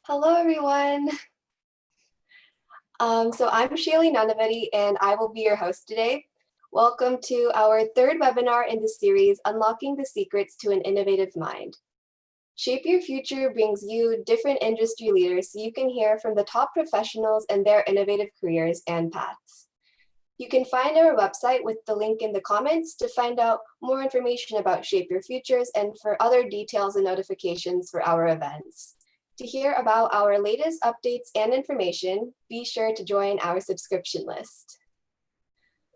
Hello, everyone. So I'm Shaylee Nanavati, and I will be your host today. Welcome to our third webinar in the series, Unlocking the Secrets to an Innovative Mind. Shape Your Future brings you different industry leaders so you can hear from the top professionals and their innovative careers and paths. You can find our website with the link in the comments to find out more information about Shape Your Futures and for other details and notifications for our events. To hear about our latest updates and information, be sure to join our subscription list.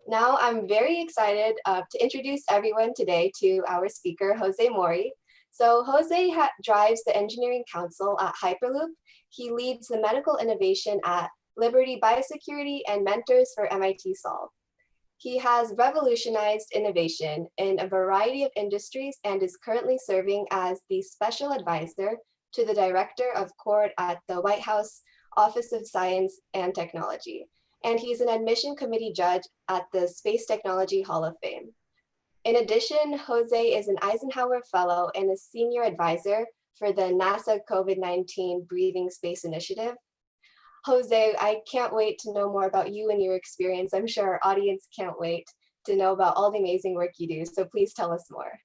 Now, I'm very excited to introduce everyone today to our speaker, Jose Morey. So Jose drives the Engineering Council at Hyperloop. He leads the medical innovation at Liberty Biosecurity and mentors for MIT Solve. He has revolutionized innovation in a variety of industries and is currently serving as the special advisor to the Director of CORD at the White House Office of Science and Technology. And he's an admission committee judge at the Space Technology Hall of Fame. In addition, Jose is an Eisenhower Fellow and a senior advisor for the NASA COVID-19 Breathing Space Initiative. Jose, I can't wait to know more about you and your experience. I'm sure our audience can't wait to know about all the amazing work you do. So please tell us more.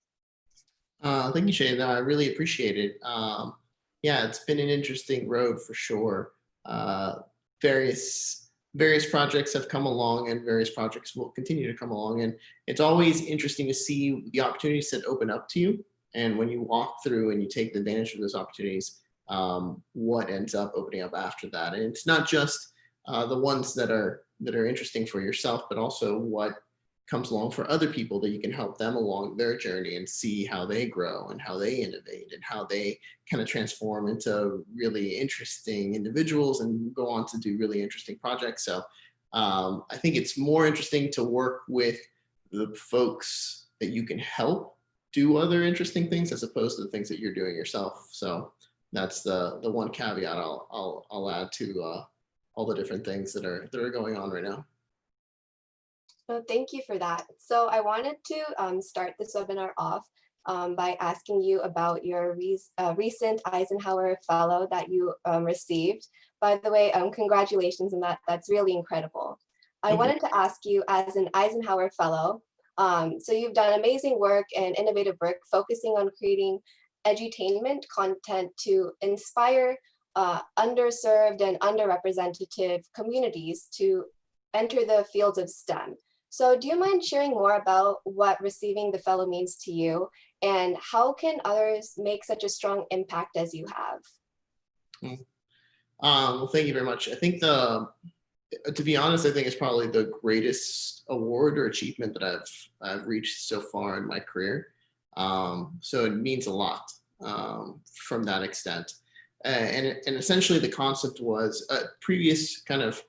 Thank you, Shay. I really appreciate it. Yeah, it's been an interesting road for sure. Various projects have come along and various projects will continue to come along. And it's always interesting to see the opportunities that open up to you. And when you walk through and you take advantage of those opportunities, what ends up opening up after that. And it's not just the ones that are interesting for yourself, but also what comes along for other people that you can help them along their journey and see how they grow and how they innovate and how they kind of transform into really interesting individuals and go on to do really interesting projects. So I think it's more interesting to work with the folks that you can help do other interesting things as opposed to the things that you're doing yourself. So that's the one caveat I'll add to all the different things that are going on right now. Well, thank you for that. So I wanted to start this webinar off by asking you about your recent Eisenhower Fellow that you received. By the way, congratulations on that. That's really incredible. I wanted to ask you, as an Eisenhower Fellow, so you've done amazing work and innovative work focusing on creating edutainment content to inspire underserved and underrepresented communities to enter the fields of STEM. So do you mind sharing more about what receiving the fellow means to you and how can others make such a strong impact as you have? Well, thank you very much. I think to be honest, I think it's probably the greatest award or achievement that I've reached so far in my career. So it means a lot from that extent. And essentially the concept was previous kind of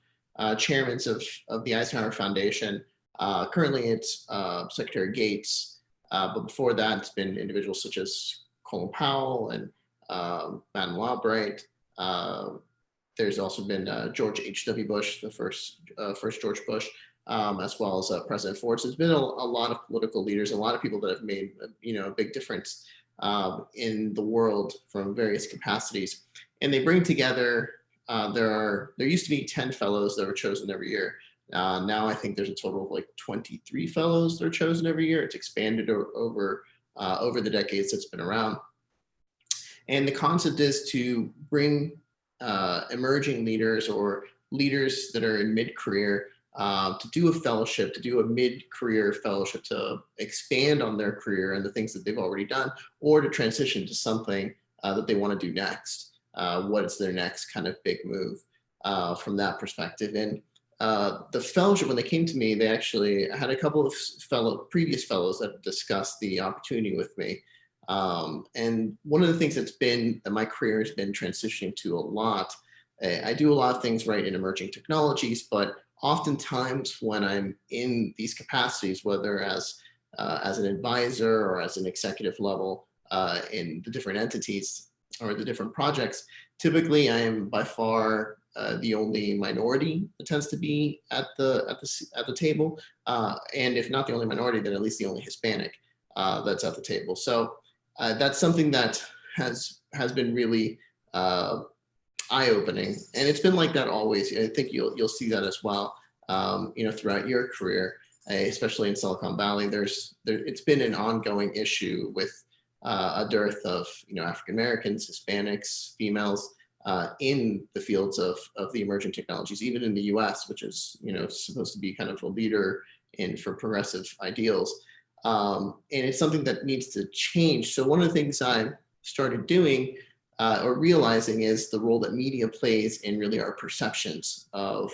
chairmen of the Eisenhower Foundation. Currently it's Secretary Gates, but before that it's been individuals such as Colin Powell and Madeleine Albright. There's also been George H.W. Bush, the first George Bush, as well as President Ford. So there's been a lot of political leaders, a lot of people that have made a big difference in the world from various capacities, and they bring together. There used to be 10 fellows that were chosen every year. Now I think there's a total of like 23 fellows that are chosen every year. It's expanded over the decades it's been around. And the concept is to bring emerging leaders or leaders that are in mid-career to do a fellowship, to do a mid-career fellowship, to expand on their career and the things that they've already done, or to transition to something that they want to do next. What is their next kind of big move from that perspective? And the fellowship, when they came to me, they actually had a couple of previous fellows that discussed the opportunity with me. And one of the things that my career has been transitioning to a lot, I do a lot of things right in emerging technologies, but oftentimes when I'm in these capacities, whether as an advisor or as an executive level in the different entities or the different projects, typically I am by far the only minority that tends to be at the table, and if not the only minority, then at least the only Hispanic that's at the table. So that's something that has been really eye-opening, and it's been like that always. I think you'll see that as well, throughout your career, especially in Silicon Valley. It's been an ongoing issue with a dearth of African Americans, Hispanics, females in the fields of the emerging technologies, even in the U.S., which is supposed to be kind of a leader in for progressive ideals. And it's something that needs to change. So one of the things I started doing or realizing is the role that media plays in really our perceptions of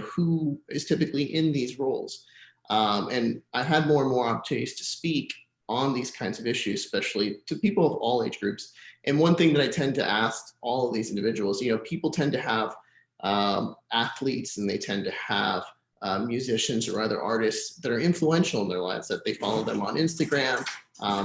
who is typically in these roles. And I've had more and more opportunities to speak on these kinds of issues, especially to people of all age groups. And one thing that I tend to ask all of these individuals, people tend to have athletes, and they tend to have musicians or other artists that are influential in their lives, that they follow them on Instagram,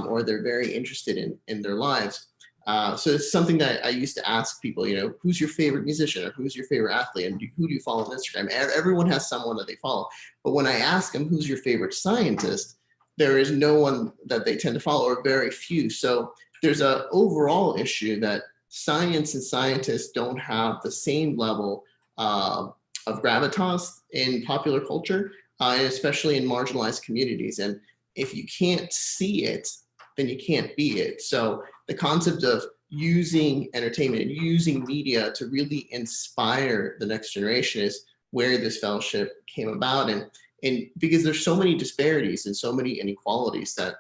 or they're very interested in their lives. So it's something that I used to ask people, who's your favorite musician, or who's your favorite athlete, and who do you follow on Instagram? Everyone has someone that they follow. But when I ask them, who's your favorite scientist, there is no one that they tend to follow, or very few. So there's an overall issue that science and scientists don't have the same level of gravitas in popular culture, and especially in marginalized communities. And if you can't see it, then you can't be it. So the concept of using entertainment and using media to really inspire the next generation is where this fellowship came about. And because there's so many disparities and so many inequalities that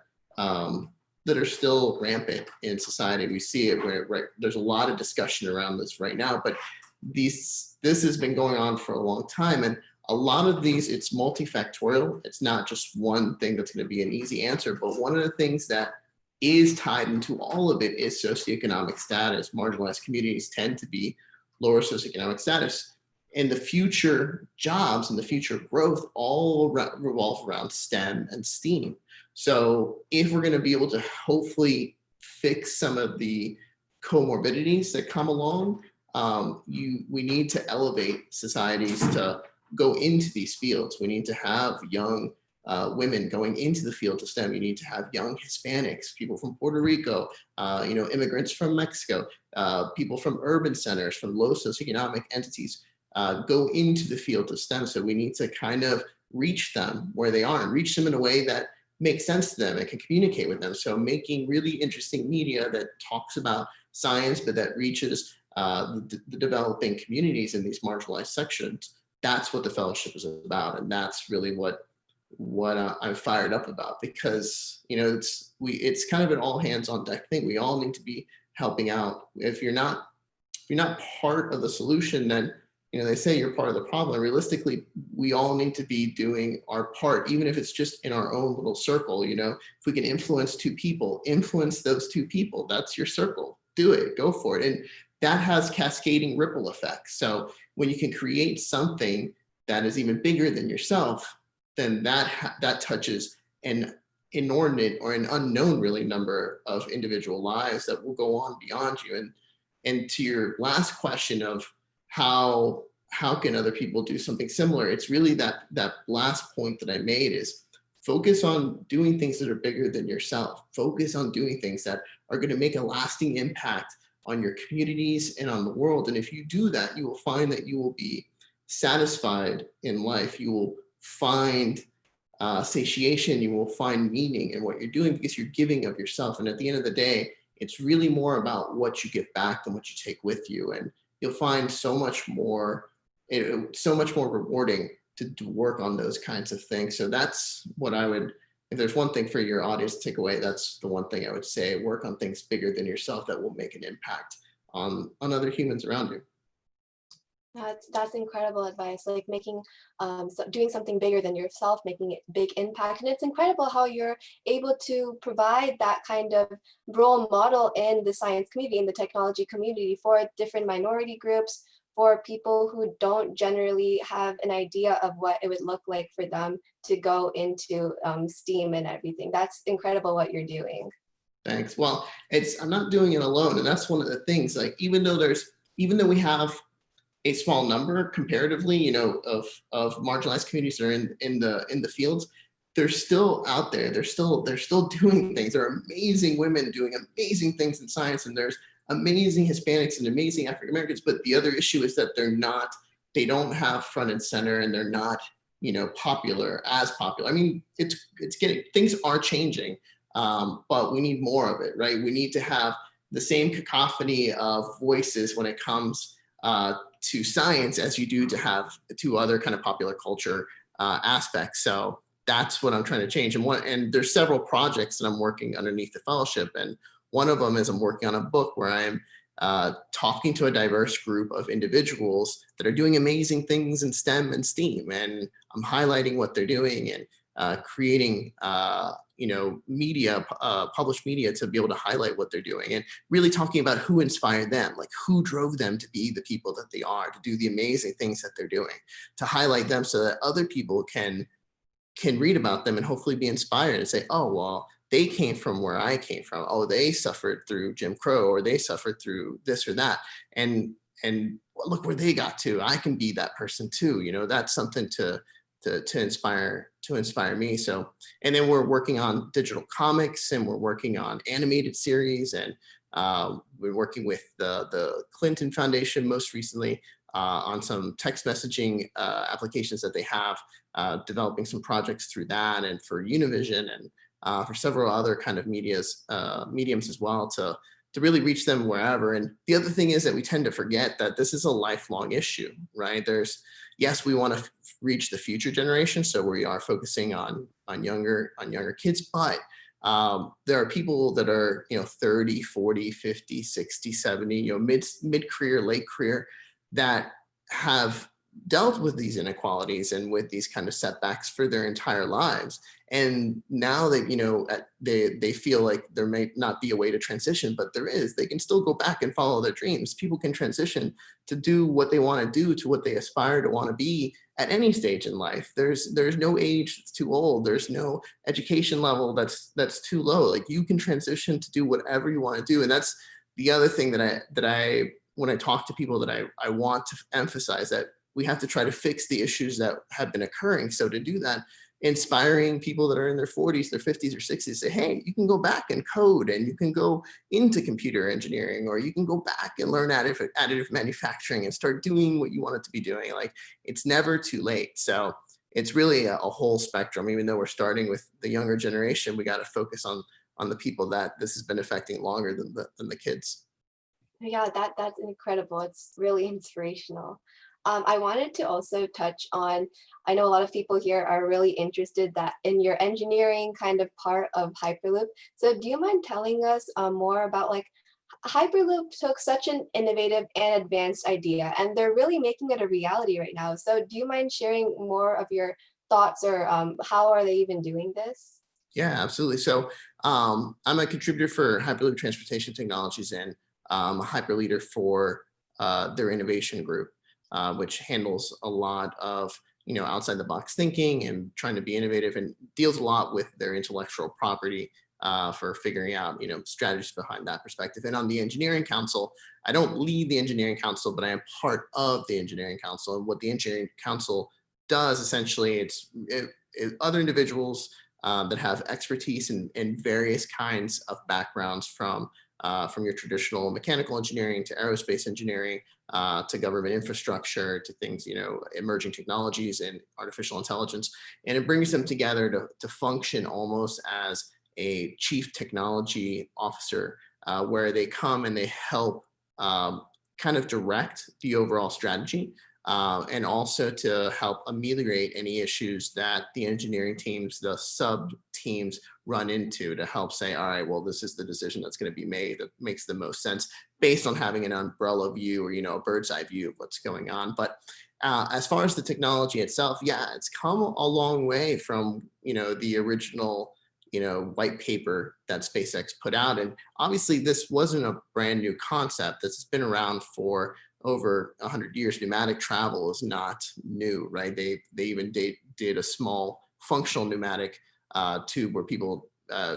that are still rampant in society. We see it where there's a lot of discussion around this right now, but this has been going on for a long time. And a lot of these, it's multifactorial. It's not just one thing that's going to be an easy answer, but one of the things that is tied into all of it is socioeconomic status. Marginalized communities tend to be lower socioeconomic status. And the future jobs and the future growth all revolve around STEM and STEAM. So if we're going to be able to hopefully fix some of the comorbidities that come along, we need to elevate societies to go into these fields. We need to have young women going into the field of STEM. You need to have young Hispanics, people from Puerto Rico, immigrants from Mexico, people from urban centers, from low socioeconomic entities go into the field of STEM. So we need to kind of reach them where they are and reach them in a way that makes sense to them and can communicate with them. So making really interesting media that talks about science, but that reaches the developing communities in these marginalized sections. That's what the fellowship is about, and that's really what I'm fired up about, because it's kind of an all hands on deck thing. We all need to be helping out. If you're not part of the solution, then they say you're part of the problem. Realistically, we all need to be doing our part, even if it's just in our own little circle. If we can influence 2 people, influence those 2 people. That's your circle. Do it. Go for it. And that has cascading ripple effects. So when you can create something that is even bigger than yourself, then that touches an inordinate or an unknown really number of individual lives that will go on beyond you. And to your last question of how can other people do something similar, it's really that last point that I made is focus on doing things that are bigger than yourself. Focus on doing things that are going to make a lasting impact on your communities and on the world. And if you do that, you will find that you will be satisfied in life. You will find satiation. You will find meaning in what you're doing because you're giving of yourself. And at the end of the day, it's really more about what you give back than what you take with you. And you'll find so much more rewarding to work on those kinds of things. So that's what I would, if there's one thing for your audience to take away, that's the one thing I would say: work on things bigger than yourself that will make an impact on other humans around you. That's incredible advice. Like doing something bigger than yourself, making it big impact. And it's incredible how you're able to provide that kind of role model in the science community, in the technology community, for different minority groups, for people who don't generally have an idea of what it would look like for them to go into STEAM and everything. That's incredible what you're doing. Thanks. Well, I'm not doing it alone. And that's one of the things, like, even though we have a small number comparatively, of marginalized communities that are in the fields, they're still out there. They're still doing things. There are amazing women doing amazing things in science, and there's amazing Hispanics and amazing African Americans, but the other issue is that they don't have front and center, and they're not, as popular. I mean, things are changing, but we need more of it, right? We need to have the same cacophony of voices when it comes to science as you do to other kind of popular culture aspects. So that's what I'm trying to change. And there's several projects that I'm working underneath the fellowship. And one of them is I'm working on a book where I'm talking to a diverse group of individuals that are doing amazing things in STEM and STEAM. And I'm highlighting what they're doing and creating, media, published media to be able to highlight what they're doing, and really talking about who inspired them, like who drove them to be the people that they are, to do the amazing things that they're doing, to highlight them so that other people can read about them and hopefully be inspired and say, oh, well, they came from where I came from. Oh, they suffered through Jim Crow, or they suffered through this or that. And look where they got to. I can be that person too. That's something to inspire me. So, and then we're working on digital comics, and we're working on animated series, and we're working with the Clinton Foundation most recently on some text messaging applications that they have, developing some projects through that, and for Univision, and for several other kind of mediums as well, to really reach them wherever. And the other thing is that we tend to forget that this is a lifelong issue, right? Yes, we want to reach the future generation, so we are focusing on younger kids, but there are people that are 30, 40, 50, 60, 70, mid-career, late career, that have dealt with these inequalities and with these kind of setbacks for their entire lives. And now that, they feel like there may not be a way to transition, but there is. They can still go back and follow their dreams. People can transition to do what they want to do, to what they aspire to want to be at any stage in life. There's no age that's too old. There's no education level that's too low. Like, you can transition to do whatever you want to do. And that's the other thing that I when I talk to people, that I want to emphasize, that we have to try to fix the issues that have been occurring. So to do that, inspiring people that are in their 40s, their 50s or 60s, say, hey, you can go back and code, and you can go into computer engineering, or you can go back and learn additive manufacturing and start doing what you wanted to be doing. Like, it's never too late. So it's really a whole spectrum. Even though we're starting with the younger generation, we got to focus on the people that this has been affecting longer than the kids. Yeah, that's incredible. It's really inspirational. I wanted to also touch on, I know a lot of people here are really interested in your engineering kind of part of Hyperloop. So do you mind telling us more about, like, Hyperloop took such an innovative and advanced idea, and they're really making it a reality right now. So do you mind sharing more of your thoughts, or how are they even doing this? Yeah, absolutely. So I'm a contributor for Hyperloop Transportation Technologies, and a hyper leader for their innovation group, which handles a lot of outside the box thinking and trying to be innovative, and deals a lot with their intellectual property for figuring out strategies behind that perspective. And on the engineering council, I don't lead the engineering council, but I am part of the engineering council. And what the engineering council does, essentially, it's other individuals that have expertise in various kinds of backgrounds, from your traditional mechanical engineering to aerospace engineering, to government infrastructure, to things, emerging technologies and artificial intelligence. And it brings them together to function almost as a chief technology officer, where they come and they help kind of direct the overall strategy, and also to help ameliorate any issues that the engineering teams, the sub teams, run into, to help say, all right, well, this is the decision that's going to be made that makes the most sense based on having an umbrella view, or a bird's eye view of what's going on. But as far as the technology itself, yeah, it's come a long way from the original white paper that SpaceX put out. And obviously this wasn't a brand new concept. This has been around for over 100 years. Pneumatic travel is not new, right? They even did a small functional pneumatic tube where people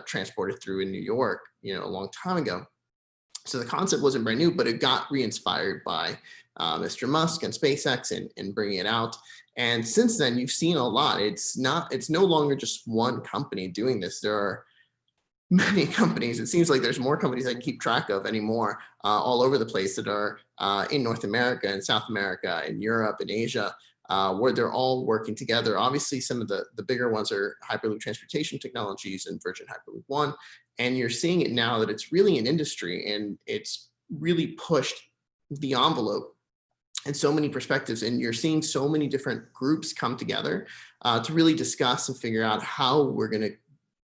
transported through in New York, a long time ago. So the concept wasn't brand new, but it got re-inspired by Mr. Musk and SpaceX and bringing it out. And since then, you've seen a lot. It's no longer just one company doing this. There are many companies. It seems like there's more companies I can keep track of anymore, all over the place, that are in North America and South America and Europe and Asia, where they're all working together. Obviously, some of the bigger ones are Hyperloop Transportation Technologies and Virgin Hyperloop One. And you're seeing it now that it's really an industry, and it's really pushed the envelope in so many perspectives. And you're seeing so many different groups come together to really discuss and figure out how we're going to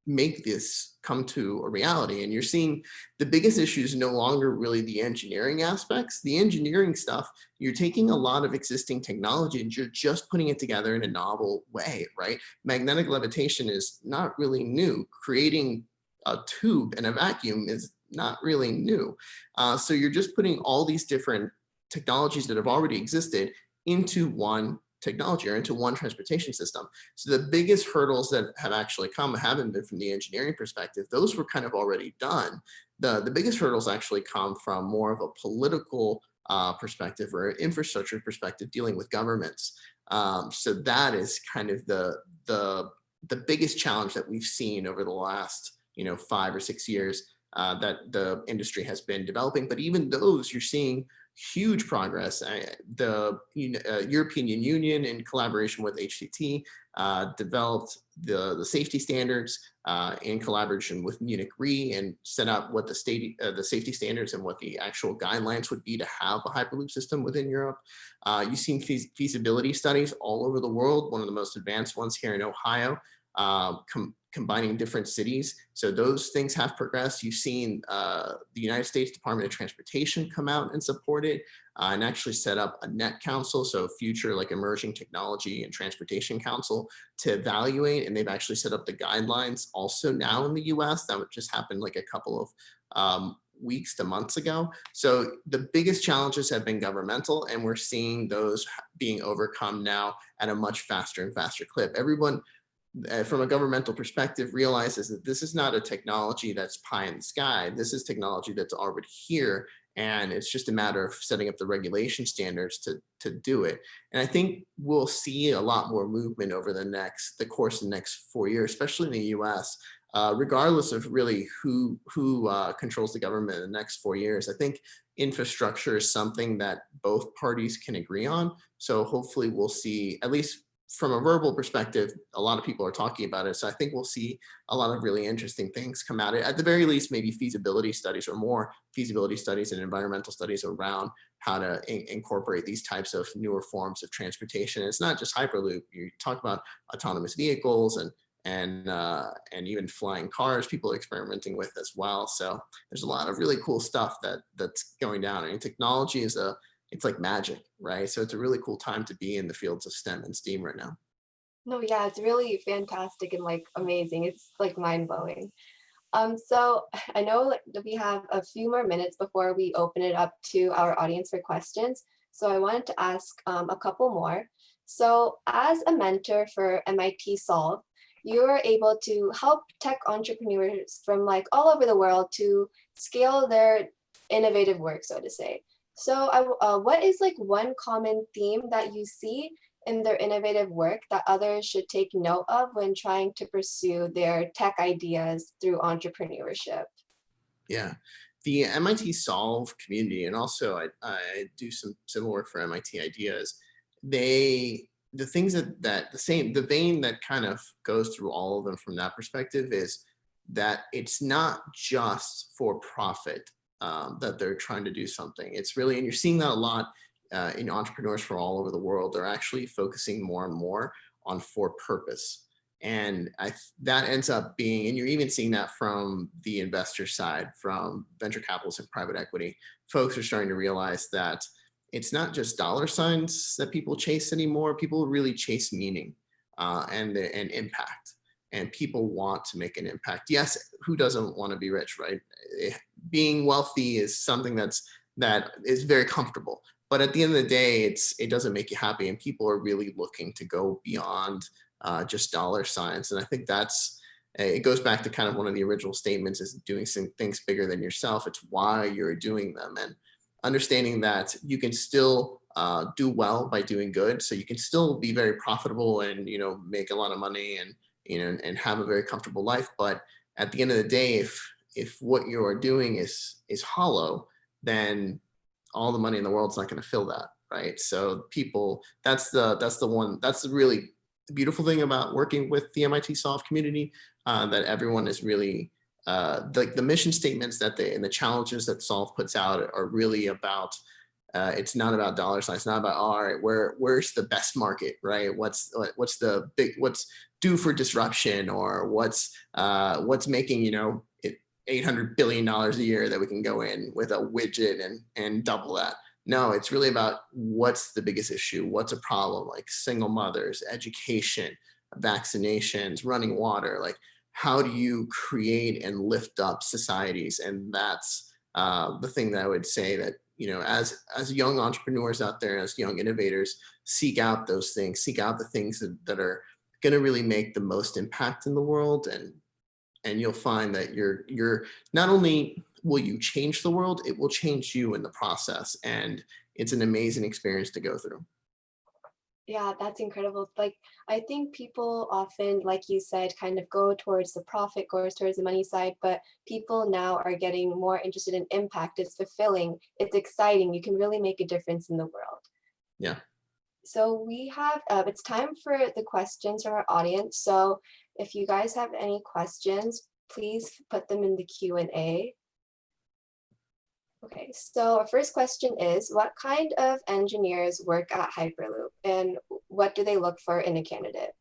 make this come to a reality. And you're seeing the biggest issues no longer really the engineering aspects. The engineering stuff, you're taking a lot of existing technology and you're just putting it together in a novel way, right? Magnetic levitation is not really new. Creating a tube and a vacuum is not really new. So you're just putting all these different technologies that have already existed into one technology or into one transportation system. So the biggest hurdles that have actually come haven't been from the engineering perspective. Those were kind of already done. The biggest hurdles actually come from more of a political perspective or infrastructure perspective, dealing with governments. So that is kind of the biggest challenge that we've seen over the last 5 or 6 years that the industry has been developing. But even those, you're seeing huge progress. The European Union, in collaboration with HCT, developed the safety standards in collaboration with Munich Re, and set up what the safety standards and what the actual guidelines would be to have a Hyperloop system within Europe. You've seen feasibility studies all over the world. One of the most advanced ones here in Ohio, combining different cities. So those things have progressed. You've seen the United States Department of Transportation come out and support it, and actually set up a NET council, so future like emerging technology and transportation council, to evaluate. And they've actually set up the guidelines also now in the US. That would just happen like a couple of weeks to months ago. So the biggest challenges have been governmental, and we're seeing those being overcome now at a much faster and faster clip. Everyone from a governmental perspective realizes that this is not a technology that's pie in the sky. This is technology that's already here, and it's just a matter of setting up the regulation standards to do it. And I think we'll see a lot more movement over the course of the next 4 years, especially in the US, regardless of really who controls the government in the next 4 years. I think infrastructure is something that both parties can agree on. So hopefully we'll see, at least from a verbal perspective, a lot of people are talking about it. So I think we'll see a lot of really interesting things come out of it. At the very least, maybe feasibility studies, or more feasibility studies and environmental studies around how to incorporate these types of newer forms of transportation. It's not just Hyperloop. You talk about autonomous vehicles and even flying cars, people are experimenting with as well. So there's a lot of really cool stuff that's going down. I mean, technology it's like magic, right? So it's a really cool time to be in the fields of STEM and STEAM right now. No, yeah, it's really fantastic and like amazing. It's like mind blowing. So I know like, that we have a few more minutes before we open it up to our audience for questions. So I wanted to ask a couple more. So as a mentor for MIT Solve, you are able to help tech entrepreneurs from like all over the world to scale their innovative work, so to say. So what is like one common theme that you see in their innovative work that others should take note of when trying to pursue their tech ideas through entrepreneurship? Yeah, the MIT Solve community, and also I do some similar work for MIT Ideas. The things the vein that kind of goes through all of them from that perspective is that it's not just for profit, that they're trying to do something. It's really, and you're seeing that a lot in entrepreneurs from all over the world. They're actually focusing more and more on for purpose. And that ends up being, and you're even seeing that from the investor side, from venture capitalists and private equity. Folks are starting to realize that it's not just dollar signs that people chase anymore. People really chase meaning and impact. And people want to make an impact. Yes, who doesn't want to be rich, right? Being wealthy is something that is very comfortable. But at the end of the day, it doesn't make you happy. And people are really looking to go beyond just dollar signs. And I think it goes back to kind of one of the original statements, is doing some things bigger than yourself. It's why you're doing them, and understanding that you can still do well by doing good. So you can still be very profitable and make a lot of money and and have a very comfortable life. But at the end of the day, if what you are doing is hollow, then all the money in the world's not going to fill that, right? So people, that's the really beautiful thing about working with the MIT Solve community, that everyone is really like the mission statements that they and the challenges that Solve puts out are really about. It's not about dollar signs. It's not about, all right, where's the best market, right? What's the big, what's due for disruption, or what's making, it $800 billion a year that we can go in with a widget and double that. No, it's really about what's the biggest issue, what's a problem, like single mothers, education, vaccinations, running water. Like, how do you create and lift up societies? And that's the thing that I would say that, as young entrepreneurs out there, as young innovators, seek out those things, seek out the things that are going to really make the most impact in the world. And you'll find that you're not only will you change the world, it will change you in the process. And it's an amazing experience to go through. Yeah, that's incredible. Like, I think people often, like you said, kind of go towards the profit, goes towards the money side, but people now are getting more interested in impact. It's fulfilling, it's exciting. You can really make a difference in the world. Yeah. So we have, it's time for the questions from our audience. So if you guys have any questions, please put them in the Q&A. Okay, so our first question is, what kind of engineers work at Hyperloop, and what do they look for in a candidate?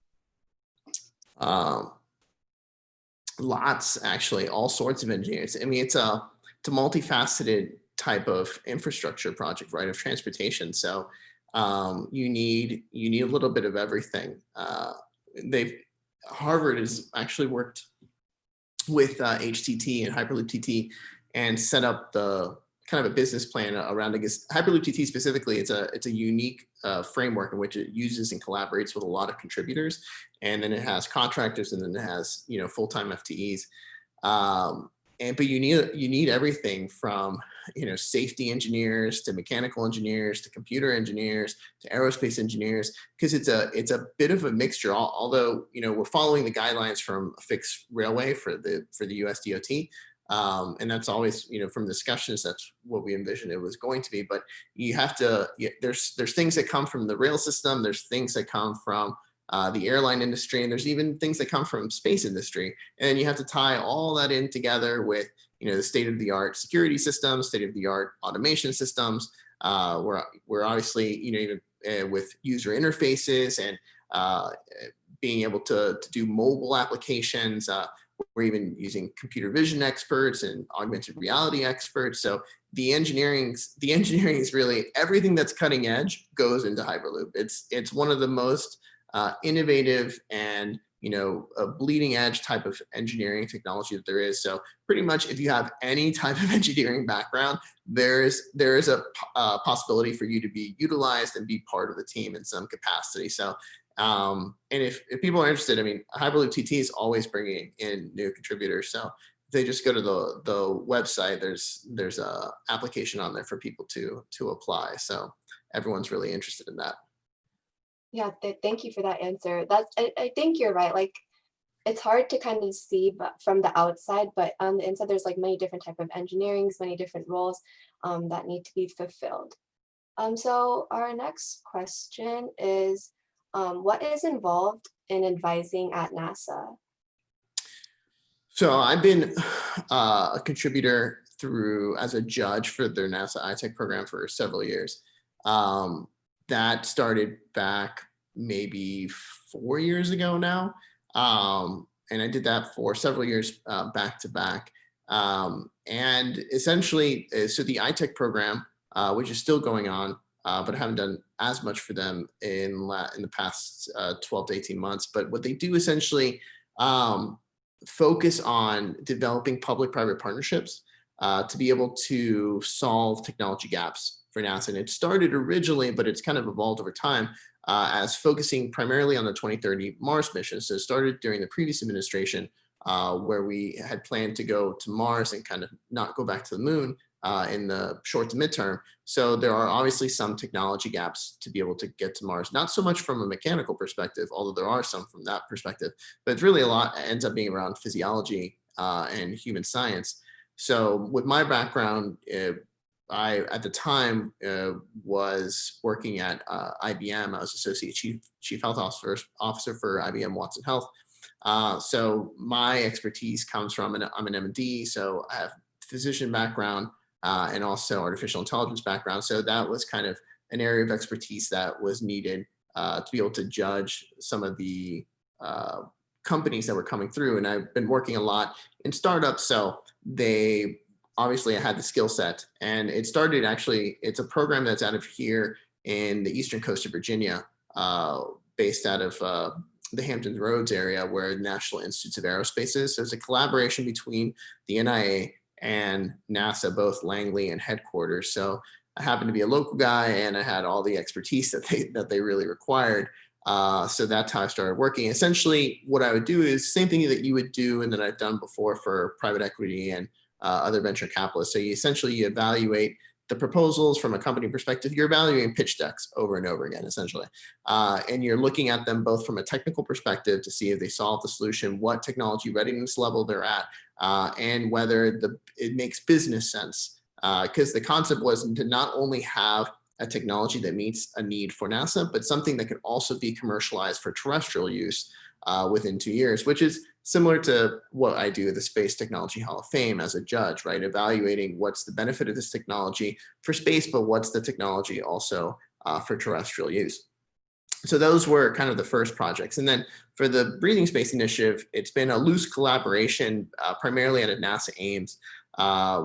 Lots, actually, all sorts of engineers. I mean, it's a multifaceted type of infrastructure project, right, of transportation. So you need a little bit of everything. Harvard has actually worked with HTT and Hyperloop TT and set up the kind of a business plan around, I guess, Hyperloop TT specifically. It's a unique framework in which it uses and collaborates with a lot of contributors, and then it has contractors, and then it has full-time FTEs. But you need everything from safety engineers to mechanical engineers to computer engineers to aerospace engineers, because it's a bit of a mixture. Although we're following the guidelines from a fixed railway for the US DOT. And that's always, from discussions, that's what we envisioned it was going to be. But you have to, there's things that come from the rail system. There's things that come from the airline industry, and there's even things that come from space industry. And you have to tie all that in together with, the state-of-the-art security systems, state-of-the-art automation systems. We're obviously, even with user interfaces and being able to do mobile applications. We're even using computer vision experts and augmented reality experts. So the engineering is really everything that's cutting edge goes into Hyperloop. It's one of the most innovative and a bleeding edge type of engineering technology that there is. So pretty much, if you have any type of engineering background, there is a possibility for you to be utilized and be part of the team in some capacity. So and if people are interested, I mean, Hyperloop TT is always bringing in new contributors. So if they just go to the website, there's a application on there for people to apply. So everyone's really interested in that. Yeah, thank you for that answer. I think you're right. Like, it's hard to kind of see from the outside, but on the inside, there's like many different type of engineerings, many different roles that need to be fulfilled. So our next question is, what is involved in advising at NASA? So I've been a contributor as a judge for their NASA iTech program for several years. That started back maybe 4 years ago now. And I did that for several years back to back. And essentially, so the iTech program, which is still going on, but I haven't done as much for them in the past 12 to 18 months. But what they do essentially focus on developing public-private partnerships to be able to solve technology gaps for NASA. And it started originally, but it's kind of evolved over time as focusing primarily on the 2030 Mars mission. So it started during the previous administration where we had planned to go to Mars and kind of not go back to the moon in the short to midterm. So there are obviously some technology gaps to be able to get to Mars, not so much from a mechanical perspective, although there are some from that perspective, but it's really a lot ends up being around physiology and human science. So with my background, I, at the time, was working at IBM. I was Associate Chief Health Officer for IBM Watson Health. So my expertise comes from, I'm an MD, so I have physician background and also artificial intelligence background. So that was kind of an area of expertise that was needed to be able to judge some of the companies that were coming through. And I've been working a lot in startups, so they obviously I had the skill set. And it started, actually, it's a program that's out of here in the eastern coast of Virginia, based out of the Hampton Roads area, where the National Institutes of Aerospace is. So it's a collaboration between the NIA and NASA, both Langley and headquarters. So I happened to be a local guy, and I had all the expertise that they really required. So that's how I started working. Essentially, what I would do is same thing that you would do and that I've done before for private equity and other venture capitalists. So you evaluate the proposals from a company perspective. You're evaluating pitch decks over and over again, essentially. And you're looking at them both from a technical perspective to see if they solve the solution, what technology readiness level they're at, and whether it makes business sense. Because the concept was to not only have a technology that meets a need for NASA, but something that could also be commercialized for terrestrial use within 2 years, which is similar to what I do at the Space Technology Hall of Fame as a judge, right? Evaluating what's the benefit of this technology for space, but what's the technology also for terrestrial use. So those were kind of the first projects. And then for the Breathing Space Initiative, it's been a loose collaboration, primarily out of NASA Ames,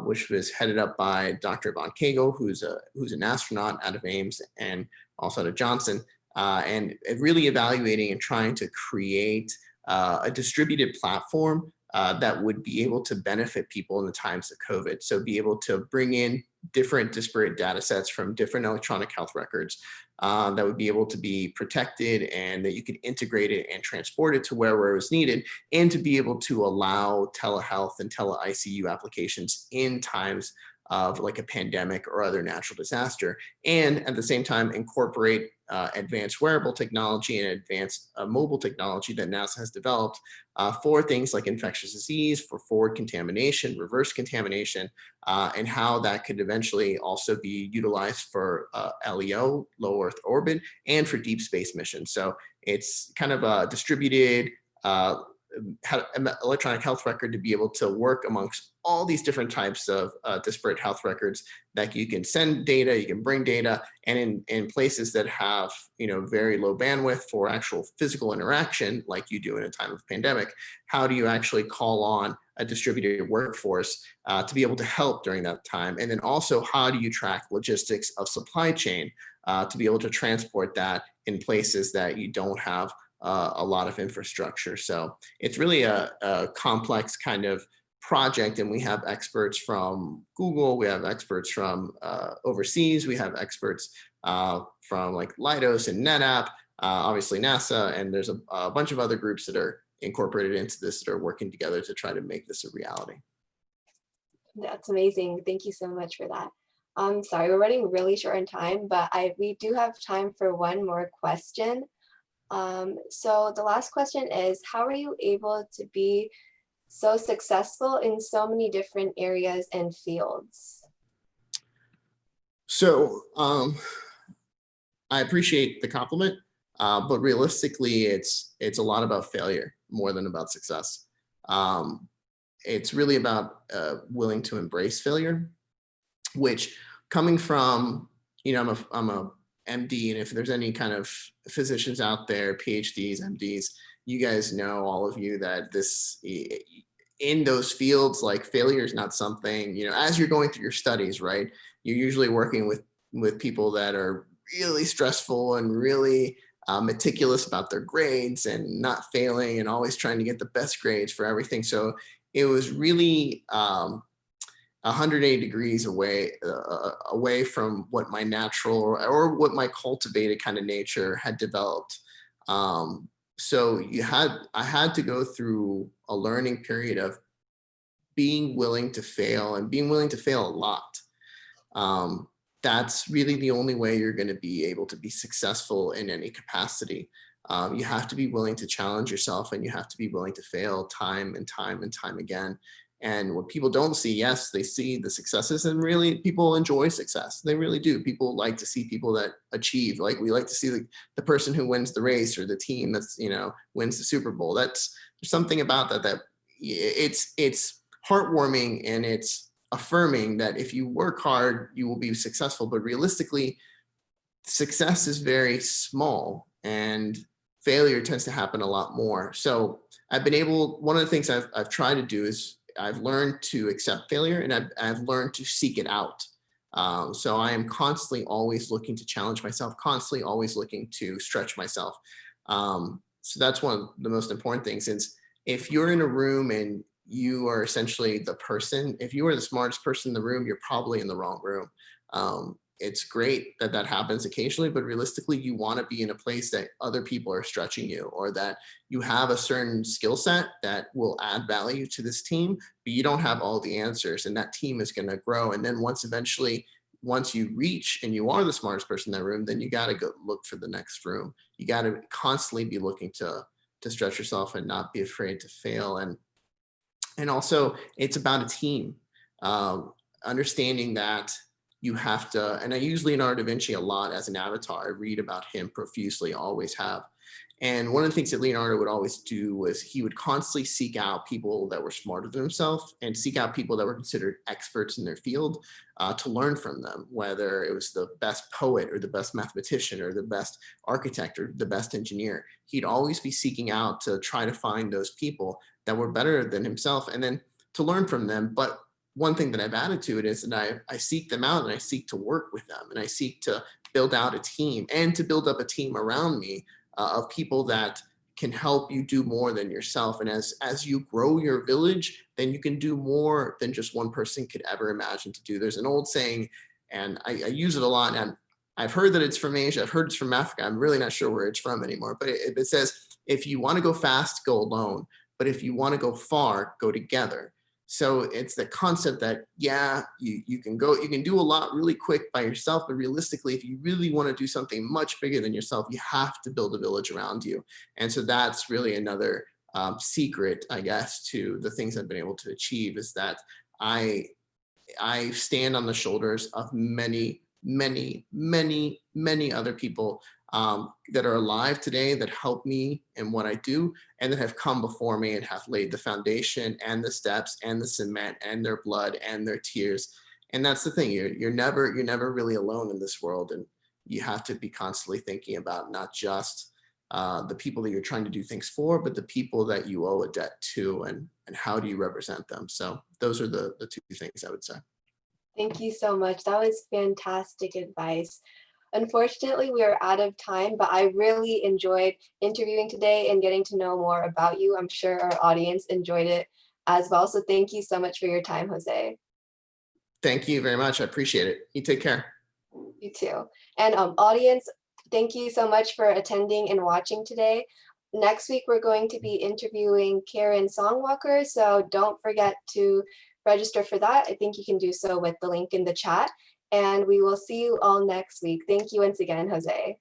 which was headed up by Dr. Von Kegel, who's an astronaut out of Ames and also out of Johnson, and really evaluating and trying to create a distributed platform that would be able to benefit people in the times of COVID. So be able to bring in different disparate data sets from different electronic health records that would be able to be protected, and that you could integrate it and transport it to where it was needed, and to be able to allow telehealth and tele-ICU applications in times of like a pandemic or other natural disaster, and at the same time incorporate advanced wearable technology and advanced mobile technology that NASA has developed for things like infectious disease, for forward contamination, reverse contamination, and how that could eventually also be utilized for LEO, low Earth orbit, and for deep space missions. So it's kind of a distributed electronic health record to be able to work amongst all these different types of disparate health records that you can send data, you can bring data, and in places that have very low bandwidth for actual physical interaction, like you do in a time of pandemic, how do you actually call on a distributed workforce to be able to help during that time? And then also, how do you track logistics of supply chain to be able to transport that in places that you don't have a lot of infrastructure? So it's really a complex kind of project, and we have experts from Google, we have experts from overseas, we have experts from like Leidos and NetApp, obviously NASA, and there's a bunch of other groups that are incorporated into this that are working together to try to make this a reality. That's amazing. Thank you so much for that. Sorry, we're running really short on time, but we do have time for one more question. So the last question is, how are you able to be so successful in so many different areas and fields? So I appreciate the compliment, but realistically, it's a lot about failure more than about success. It's really about willing to embrace failure, which coming from, I'm a MD, and if there's any kind of physicians out there, PhDs, MDs, you guys know, all of you, that this, in those fields, like failure is not something, as you're going through your studies, right? You're usually working with people that are really stressful and really meticulous about their grades and not failing and always trying to get the best grades for everything. So it was really 180 degrees away from what my natural or what my cultivated kind of nature had developed. So I had to go through a learning period of being willing to fail, and being willing to fail a lot. That's really the only way you're going to be able to be successful in any capacity. You have to be willing to challenge yourself, and you have to be willing to fail time and time and time again. And what people don't see, yes, they see the successes, and really people enjoy success. They really do. People like to see people that achieve. Like we like to see the person who wins the race, or the team that's, wins the Super Bowl. There's something about that it's heartwarming, and it's affirming that if you work hard, you will be successful. But realistically, success is very small, and failure tends to happen a lot more. So one of the things I've tried to do is I've learned to accept failure, and I've learned to seek it out. So I am constantly always looking to challenge myself, constantly always looking to stretch myself. So that's one of the most important things. Is if you're in a room and you are essentially the person, if you are the smartest person in the room, you're probably in the wrong room. It's great that that happens occasionally, but realistically, you want to be in a place that other people are stretching you, or that you have a certain skill set that will add value to this team, but you don't have all the answers, and that team is going to grow. And then once you reach and you are the smartest person in that room, then you got to go look for the next room. You got to constantly be looking to stretch yourself and not be afraid to fail. And also, it's about a team. Understanding that you have to, and I use Leonardo da Vinci a lot as an avatar. I read about him profusely, always have. And one of the things that Leonardo would always do was he would constantly seek out people that were smarter than himself, and seek out people that were considered experts in their field, to learn from them, whether it was the best poet or the best mathematician or the best architect or the best engineer. He'd always be seeking out to try to find those people that were better than himself, and then to learn from them. But one thing that I've added to it is that I seek them out, and I seek to work with them, and I seek to build out a team, and to build up a team around me, of people that can help you do more than yourself. And as you grow your village, then you can do more than just one person could ever imagine to do. There's an old saying, and I use it a lot, and I've heard that it's from Asia. I've heard it's from Africa. I'm really not sure where it's from anymore, but it says, if you want to go fast, go alone. But if you want to go far, go together. So it's the concept that, yeah, you can do a lot really quick by yourself, but realistically, if you really want to do something much bigger than yourself, you have to build a village around you. And so that's really another secret, I guess, to the things I've been able to achieve, is that I stand on the shoulders of many, many, many, many other people that are alive today, that help me in what I do, and that have come before me and have laid the foundation and the steps and the cement and their blood and their tears. And that's the thing, you're never really alone in this world. And you have to be constantly thinking about not just the people that you're trying to do things for, but the people that you owe a debt to, and how do you represent them. So those are the two things I would say. Thank you so much. That was fantastic advice. Unfortunately, we are out of time, but I really enjoyed interviewing today and getting to know more about you. I'm sure our audience enjoyed it as well. So thank you so much for your time, Jose. Thank you very much. I appreciate it. You take care. You too. And audience, thank you so much for attending and watching today. Next week, we're going to be interviewing Karen Songwalker, so don't forget to register for that. I think you can do so with the link in the chat. And we will see you all next week. Thank you once again, Jose.